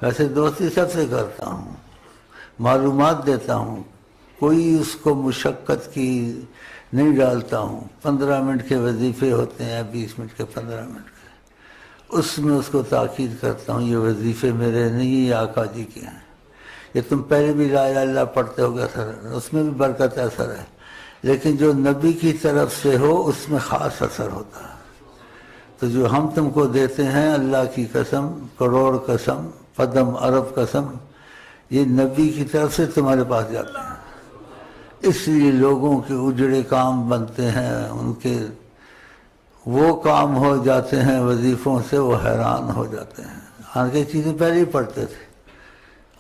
ویسے دوستی سب سے کرتا ہوں، معلومات دیتا ہوں، کوئی اس کو مشقت کی نہیں ڈالتا ہوں۔ 15 منٹ کے وظیفے ہوتے ہیں، 20 منٹ کے، 15 منٹ کے، اس میں اس کو تاکید کرتا ہوں یہ وظیفے میرے نہیں، یہ آقا جی کے ہیں۔ یہ تم پہلے بھی لا الہ الا اللہ پڑھتے ہو گے، اثر ہے، اس میں بھی برکت اثر ہے، لیکن جو نبی کی طرف سے ہو اس میں خاص اثر ہوتا ہے۔ تو جو ہم تم کو دیتے ہیں، اللہ کی قسم، کروڑ قسم، پدم ارب قسم، یہ نبی کی طرف سے تمہارے پاس جاتے ہیں۔ اس لیے لوگوں کے اجڑے کام بنتے ہیں، ان کے وہ کام ہو جاتے ہیں وظیفوں سے، وہ حیران ہو جاتے ہیں۔ آگے چیزیں پہلے ہی پڑھتے تھے،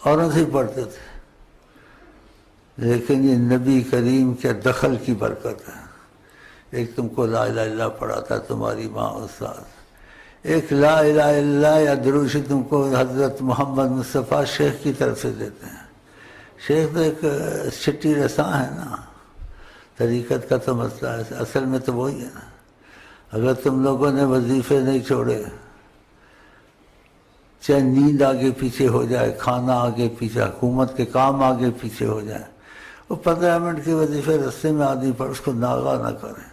اوروں سے ہی پڑھتے تھے، لیکن یہ نبی کریم کے دخل کی برکت ہے۔ ایک تم کو لا الہ الا اللہ پڑھاتا تمہاری ماں استاد، ایک لا الہ الا اللہ یا درود تم کو حضرت محمد مصطفیٰ شیخ کی طرف سے دیتے ہیں۔ شیخ تو ایک چھٹی رساں ہے نا، طریقت کا تو مسئلہ ہے، اصل میں تو وہی ہے نا۔ اگر تم لوگوں نے وظیفے نہیں چھوڑے، چاہے نیند آگے پیچھے ہو جائے، کھانا آگے پیچھے، حکومت کے کام آگے پیچھے ہو جائے، وہ 15 منٹ کے وظیفے رستے میں آدمی پر اس کو ناغہ نہ کریں،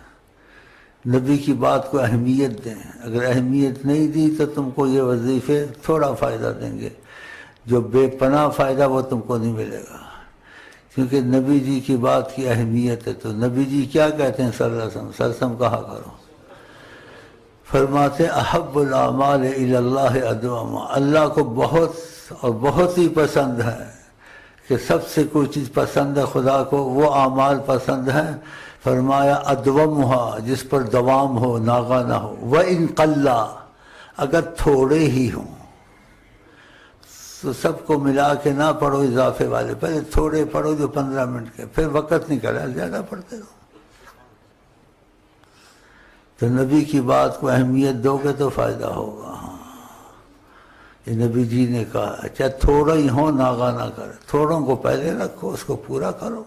نبی کی بات کو اہمیت دیں۔ اگر اہمیت نہیں دی تو تم کو یہ وظیفے تھوڑا فائدہ دیں گے، جو بے پناہ فائدہ وہ تم کو نہیں ملے گا، کیونکہ نبی جی کی بات کی اہمیت ہے۔ تو نبی جی کیا کہتے ہیں؟ صلی اللہ علیہ وسلم، صلی اللہ علیہ وسلم کہا کرو، فرماتے احب الاعمال الی اللہ ادومها، اللہ کو بہت اور بہت ہی پسند ہے کہ سب سے کوئی چیز پسند ہے خدا کو، وہ اعمال پسند ہیں، فرمایا ادومها، جس پر دوام ہو، ناغہ نہ ہو، وَإِن قَلَّ، اگر تھوڑے ہی ہوں۔ تو سب کو ملا کے نہ پڑھو اضافے والے، پہلے تھوڑے پڑھو جو 15 منٹ کے، پھر وقت نکلا زیادہ پڑھتے رہو۔ تو نبی کی بات کو اہمیت دو گے تو فائدہ ہوگا۔ ہاں، یہ نبی جی نے کہا، چاہے تھوڑا ہی ہو ناغہ نہ کرے، تھوڑوں کو پہلے رکھو، اس کو پورا کرو،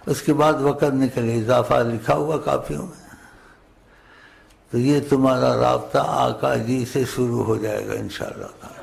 اس کے بعد وقت نکلے، اضافہ لکھا ہوا کاپیوں میں۔ تو یہ تمہارا رابطہ آقا جی سے شروع ہو جائے گا انشاءاللہ تعالی۔